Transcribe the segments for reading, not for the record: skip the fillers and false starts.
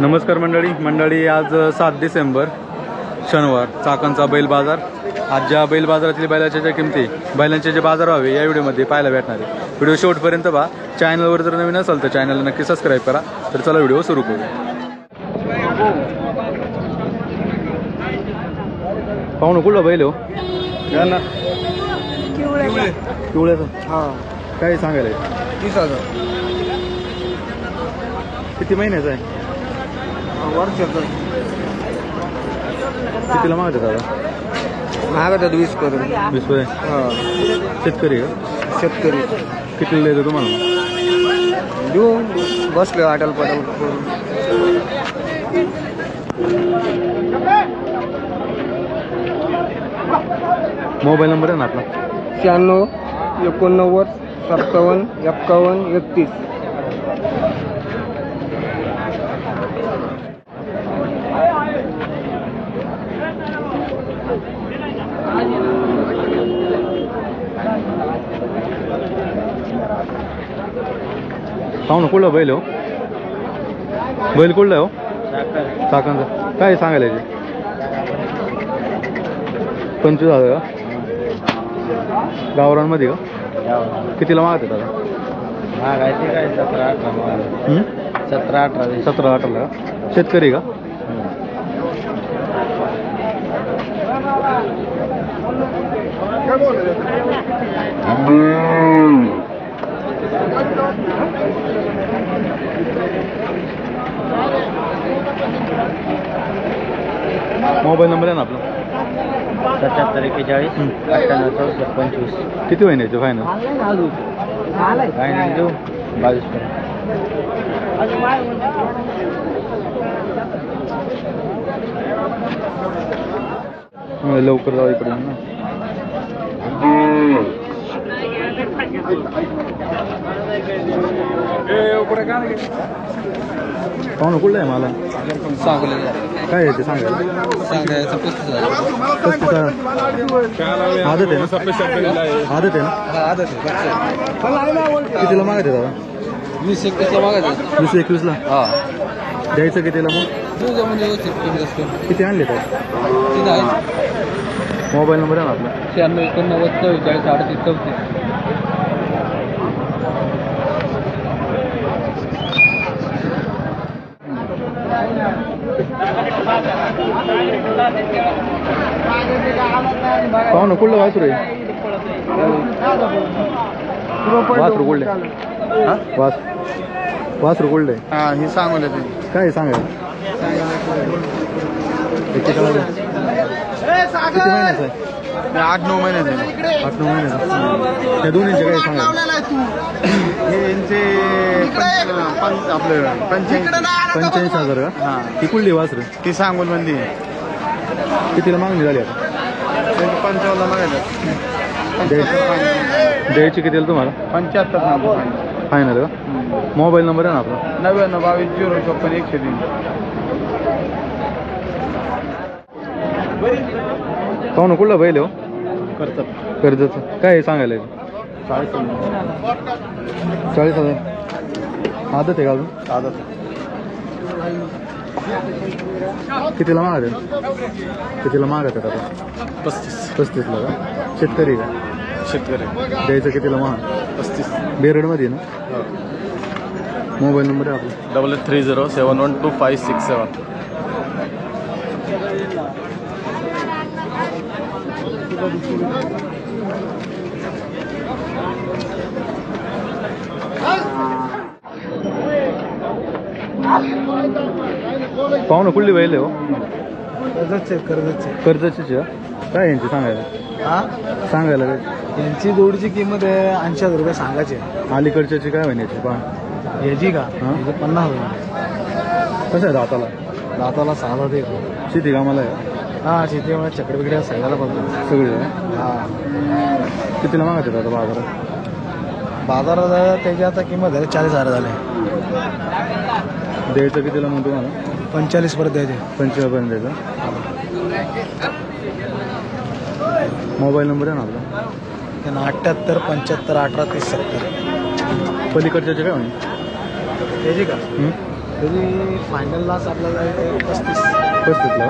नमस्कार मंडळी आज 7 डिसेंबर शनिवार चाकणचा बैल बाजार। आज ज्या बैल बाजारातील बैलाच्या ज्या किमती बैलांचे जे बाजार व्हावे या व्हिडिओमध्ये पाहायला भेटणार आहे। व्हिडिओ शेवटपर्यंत पहा। चॅनलवर जर नवीन असाल तर चॅनलला नक्की सबस्क्राईब करा। तर चला व्हिडिओ सुरू करू। पाहुणं कुठला बैल हो? पिवळ्याचा। हां, काय सांगायला? 30,000। किती महिन्याचा आहे? वर्षाचा। कितीला मागतात दादा? मागतात 20 करून। 20 रुपये। हां, शेतकरी का? शेतकरी। कितीला देतो तुम्हाला? देऊ बसले अटल पटल करून। मोबाईल नंबर आहे ना आपला? 96 89 57 51 31। पाहू ना कुठला बैल हो? बैल कुठला हो? चाकणचा। काय सांगायला याचे? 25,000 का? गावरांमध्ये का? कितीला मागते दादा? मागायचे काय 17-18। 17-18 का? शेतकरी का? मोबाईल नंबर आहे ना आपला? 77 41 98 64 25। किती महिन्याचे फायनल? फायनल देऊ 22 पर्यंत। लवकर जाऊ इकडे ना। पाहू ना कुठला आहे मला? काय आहे ते सांगायला? 35,000। आदत आहे ना? आदत आहे ना? कितीला मागायचे दादा? 20-21 मागायचं। 20-21 हा, द्यायचं कितीला मग? किती आणले तर? मोबाईल नंबर आहे ना आपला? 96 89 44 38 34। पाहू ना कुठलं वासरू आहे? वासरू कुठले? वासरू कुठले? हा, हे सांगू दे। काय सांगाय? किती महिन्याचं आहे? 8-9 महिन्याचे। 8-9 महिन्याचं। त्या दोन्हीचे काय सांगाय? यांचे आपलं 85,000 का? हा, ती कुठली वासरू? ती सांगून म्हणजे कितीला मागणी झाली आता? 55 मागायचं। द्यायची कितीला तुम्हाला? 75 सांगू। फायनल का? मोबाईल नंबर आहे ना आपला? 99 22 056 103। पाहू ना कुठला बैल हो? कर्जचं। काय सांगायला? 40,000। आदत आहे का अजून? आदत। कितीला मागत? कितीला मागत आता? 35ला का? शेतकरी का? शेतकरी। द्यायचं कितीला महाग? 35। बेरडमध्ये ना? मोबाईल नंबर आहे आपला? 8830 712567। पाहू ना कुठली बैल आहे हो? कर्जतचे। कर्जची काय यांची सांगायला? हा, सांगायला काय? यांची जोडीची किंमत आहे 80,000 रुपये सांगायची। अलीकडच्याची काय महिन्याची? पहा याची का? हा? 50,000। कसं आहे दाताला? दाताला 6 ते। शेती कामाला आहे? हा, शेतीमुळे चक्रबिकडे सगळ्याला बघतो सगळी? हा। कितीला मागतात आता बाजारात? बाजारात त्याची आता किंमत आहे 40,000 झाले। द्यायचं कितीला मग तुम्हाला? 45 परत द्यायचे। 45 पर्यंत द्यायचं। मोबाईल नंबर आहे ना आपला? 78 75 18 30 70। पलीकडच्याचे काय म्हणे त्याची का तरी फायनललाच आपल्याला 35. 35ला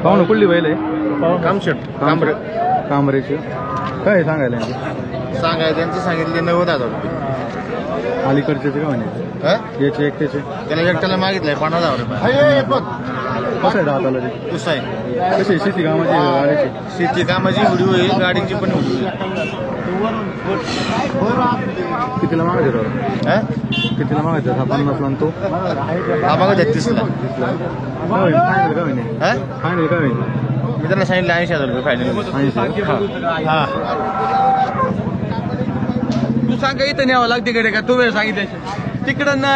पाहू ना कुठली बैल आहे कामशेट कांबरेची काय सांगायला त्यांचे सांगितले 90,000 रुपये. अलीकडचे ते का म्हणे याचे एकट्याचे त्याला एकट्याला मागितलंय 50,000 रुपये. कसं आहे दाताला ते दुसरं आहे कशी शेती कामाची गाडीची शेती कामाची व्हिडिओ आहे, गाडीची पण व्हिडिओ आहे. कितीला मागायचं दादा कितीला मागायचं हा 50 ला तो हा बघा 33ला. फायनल का म्हणे फायनल का म्हणे मी त्यांना सांगितलं 80,000 रुपये फायनल. 80 हा तू सांगा इथं न्यावं लागते कडे का तू वेळ सांगितलं तिकडं ना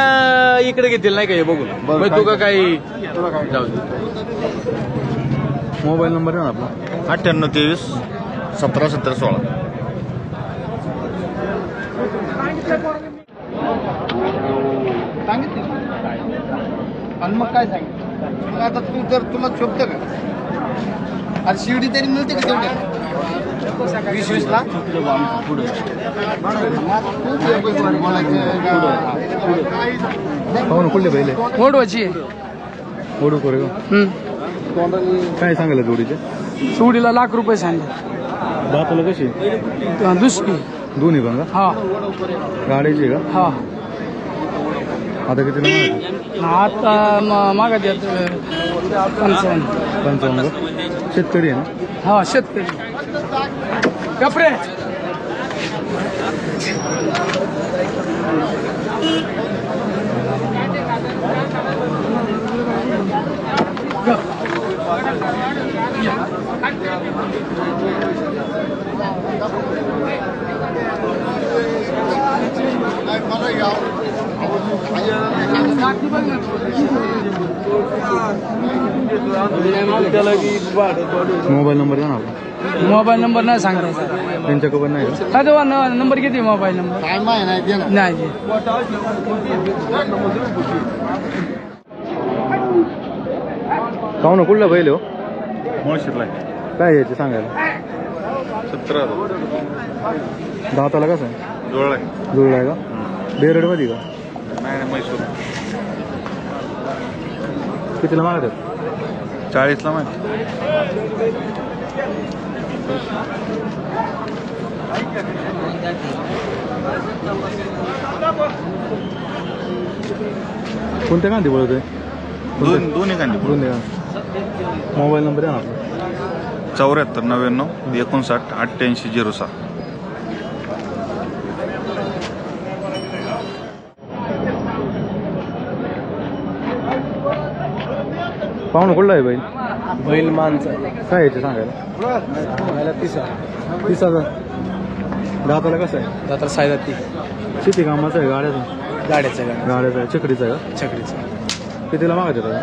इकडे घेतील नाही का हे बघून मग तू का काही जाऊ दे. मोबाईल नंबर आहे ना आपला 9823 17 16. आणि मग काय सांगितलं मग आता तू जर तुला शोभतं का आणि शिवडी तरी मिळते का तेवढ्या 20-20 ला पाहू ना कुठले बैल आहे मोडवाची ओढू करे काय सांगायला जोडीचे शिवडीला ₹1,00,000 सांगितले. दाताला कशी दुसरी दोन्ही पण का हा गाडीची का हा आता कितीला मागायचं आता मागा द्या 55. 55 का शेतकरी आहे ना हा शेतकरी कपडे मोबाईल नंबर द्या ना आपला मोबाईल नंबर नाही सांगायचा त्यांच्याकडे नाही का काय तेव्हा नंबर किती मोबाईल नंबर नाही पाहू ना कुठला बैल हो मुळशीतला काय यायचे सांगायला 17,000 दाताला कसं आहे जोडला जुळला आहे का बेरडमध्ये का नाही मैसूर कितीला मागतात 40ला माहिती. कोणत्या गांधी बोलतोय दोन्ही कांदी दोन्ही का मोबाईल नंबर आहे ना आपला 74 99 59 88 06. पाहू कुठला आहे बैल बैल माणसं काय यायचे सांगायला 30,000 दाताला कसं आहे तर सायदा ती शेती कामाचं आहे गाड्याचं गाड्याचं गाड्याचं आहे चकडीचं आहे का छकडीचं कितीला मागायचं दादा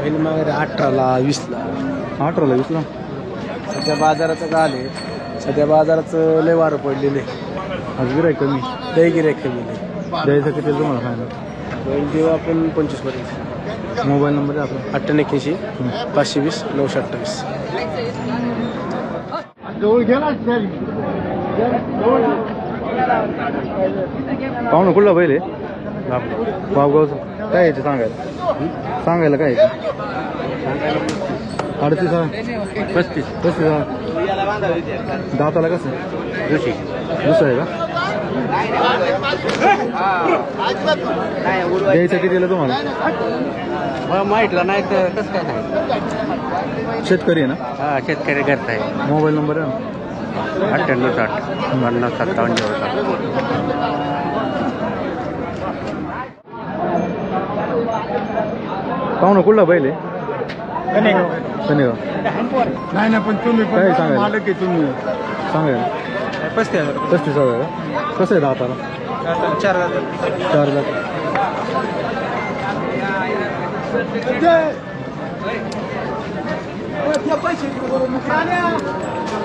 बैल मागे 18ला 20ला 18ला 20ला सध्या बाजाराचं का आले सध्या बाजाराचं लय वारं पडलेले आज गिरायक कमी लय गिऱ्हाईक कमी नाही द्यायचं किती तुम्हाला फायनल बैल देऊ आपण 25 पर्यंत. मोबाईल नंबर आहे आपला 98 520 928. पाहू ना कुठला बैल आहे बाबगावचं काय यायचं सांगायला काय यायचं 38,000 दाताला कसं दुसरं आहे का द्यायचं कितीला तुम्हाला माहितला नाही तर कसं काय नाही शेतकरी आहे ना हा शेतकरी करताय मोबाईल नंबर आहे ना 98 60 50 पाहू ना कुठला बैल आहे शनिगाव नाही पण तुम्ही काय सांगायला मालक आहे तुम्ही सांगायला 35,000 35,000 का कसं आहे दाताला चार 4 लाख.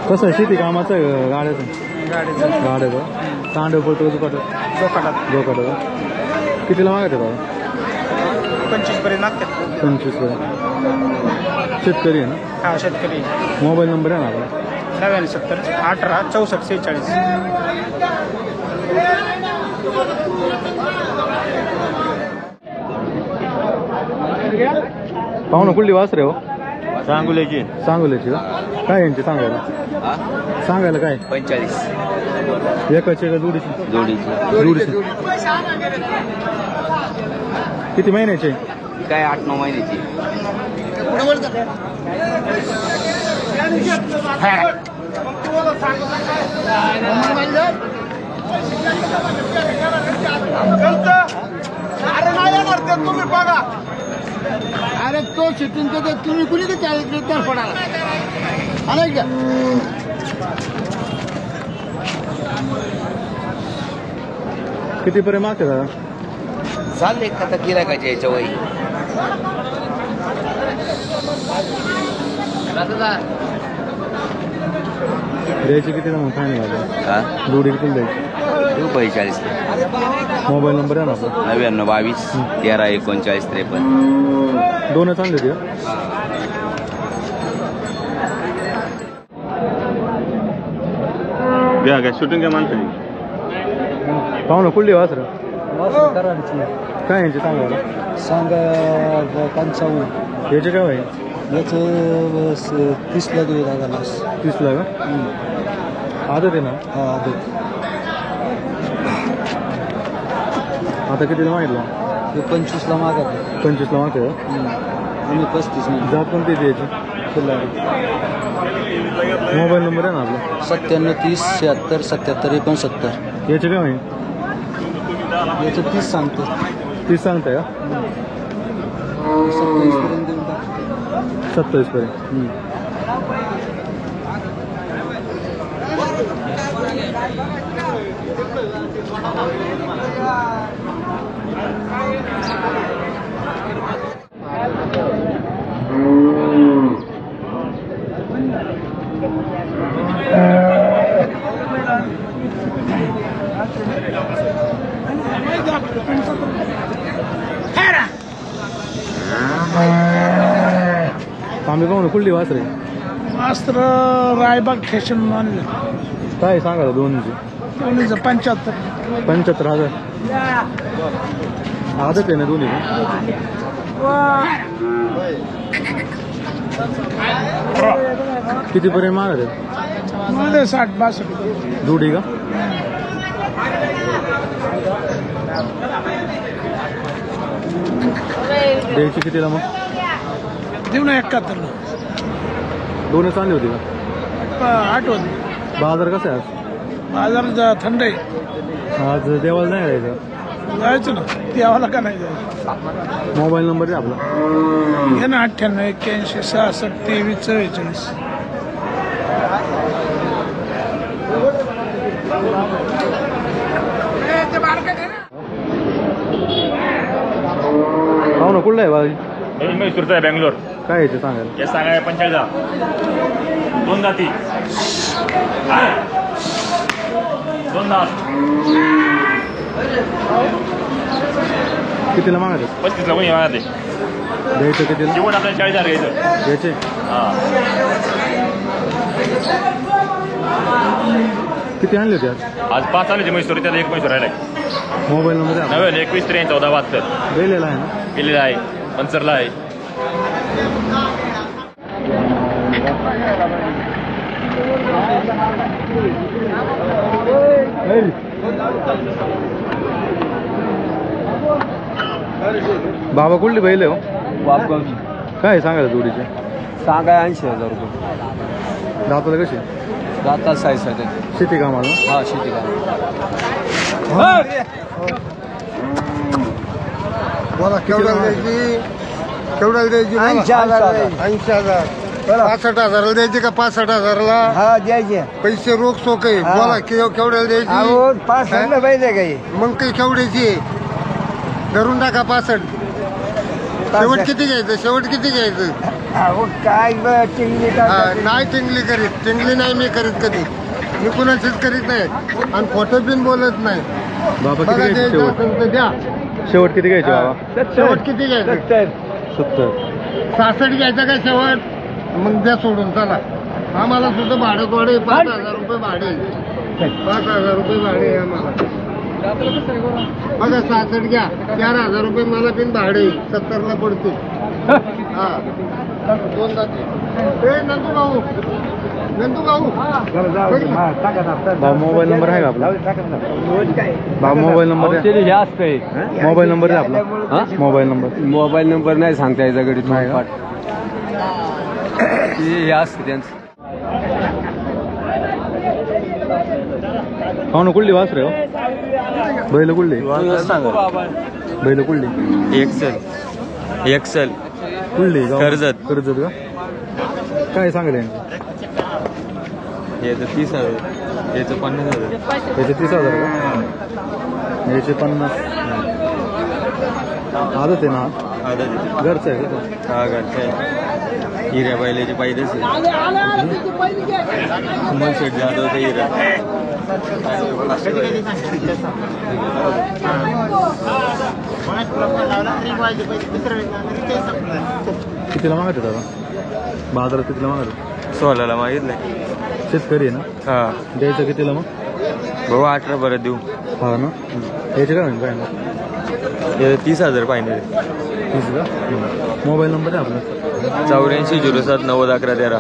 कसं आहे शेती कामाचं आहे का गाड्याचं? गाड्याचं तांडव पडतो जोकाट कितीला मागत आहे बाबा? 25 पर्यंत लागतात. 25 पर्यंत. शेतकरी आहे ना? हा शेतकरी. मोबाईल नंबर आहे ना आपला? 99 18 64 46. पाहुणं कुठली वासरे हो? सांगुल्याची सांगोल्याची का? काय यांची सांगायला काय? 45 एकाची का जोडीची? जोडीची. किती महिन्याचे? काय 8-9 महिन्याची. अरे नाही येणार ते तुम्ही बघा. अरे तो शिटून तर तुम्ही कुणी तर तर पडाला आला का? किती पर्यंत मागते दादा? चालले आता गिरायकाच्या याच्या वही. द्यायची किती मग फायनल आता? जोडी किती द्यायची? 45. मोबाईल नंबर आहे ना आपला? 99 22 13 39 53. दोनच आणले होते का? काय शूटिंग काय मानते? पाहुणं कुठली वासर? कराडची. काय यांचे सांगायला? सांगा 55. याचे काय आहे? याचे 30ला देऊ दादाला. 30ला का? आदत आहे ना? हा आता कितीला मागितलं? ते 25ला मागत. 25ला मागते का? आम्ही 35 जात कोणती द्यायची? मोबाईल नंबर आहे ना आपला? 97 30 76 77 69. याचे काय आहे? याचं 30 सांगतो. 30 सांगताय का? 27 पर्यंत देऊन टाक. 27 पर्यंत. आम्ही पाहू ना कुठली वासरे? मास्तर रायबाग स्टेशन मानलं. काय सांगा दोनची? 75. 75,000. आदत आहे ना दोन्ही? किती पर्यंत मागत आहे? 60-62. जोडी का? द्यायची कितीला मग? देऊ ना 71. दोनच आणली होती का? 8 होते. बाजार कसा आहे बाजार थंड आहे. आज देवाला नाही जायचं? जायचं ना देवाला का नाही जायचं. मोबाईल नंबर आहे आपला? हे ना 98 81 66 23 44. पाहू ना कुठला आहे बाजी? मैसूरचा आहे बँगलोर. काय याचे सांगायला? हे सांगाय 45. 2 जाती 2 दात. कितीला मागत आहे? 35ला कोणी मागत आहे. द्यायचं कितीला? जेवण आपल्याला 40,000 घ्यायचं. याचे हां किती आणले होते आज? आज 5 आले मैसूर. त्याला 1 मैसूर राहिलाय. मोबाईल नंबर आहे 91 21 43 14 72. दिलेला आहे ना? केलेला आहे. पंचरला आहे. बाबा कुठली बैल आहे हो? वापगावची. काय सांगायला जोडीचे? सांगा 80,000 रुपये. दाताला कशी? दाता साईज आहे. शेती कामाला? हा शेती का. बोला केवढ्याला द्यायची? 80,000. 80,000. 65,000ला द्यायचे का 65,000ला? हा द्यायचे. पैसे रोख सोक आहे. हा. बोला केवढ्याला द्यायची? अहो 65 पाहिजे काही. मग काही केवढ्याची आहे? धरून टाका 65. शेवट किती घ्यायचं? शेवट किती घ्यायचं? अहो काय टिंगली नाही टिंगली करीत. टिंगली नाही मी करीत कधी. मी कुणाचीच करीत नाही आणि खोटं बिन बोलत नाही. बाबा किती बघा घ्यायचे द्यायचं शेवट? असेल तर द्या. शेवट किती घ्यायचे बाबा? शेवट किती घ्यायचं? 70. 66 घ्यायचं का शेवट? मग द्या सोडून चला. आम्हाला सुद्धा भाडं थोडे 5,000 रुपये भाडे. 5,000 रुपये भाडे आहे आम्हाला. बघा 66 घ्या. 4,000 रुपये मला बिन भाडे 70ला पडते. हा 2 जाते. नंदू भाऊ भाऊ मोबाईल नंबर आहे का आपला? भाऊ मोबाईल नंबर द्या. मोबाईल नंबर द्या आपला. Mobile number. मोबाईल नंबर नाही सांगता याचा गडीत नाही का? हे असतं त्यांचं. हो ना कुठली वासरे हो? बैल कुठली? बैल कुठली? एक्सेल कुठली? कर्जत. कर्जत का? काय सांगत याचं 30,000, याचं 50,000. याचे 30,000 का? याचे 50. आदत आहे ना? घरचं आहे का? हा घरचं आहे. हिऱ्या बैलाची पाहिजेच सुमन शेठ जाधव ते हिरा. कितीला मागत दादा? बाजारात कितीला मागत? 16ला मागितलंय. शेतकरी आहे ना? हा द्यायचं कितीला मग? भाऊ 18 परत देऊ. हा ना? याचे काय म्हणून काय ना? याचं 30,000 पाहिजे. 30 का? मोबाईल नंबर आहे आपला? 84 07 90 11 13.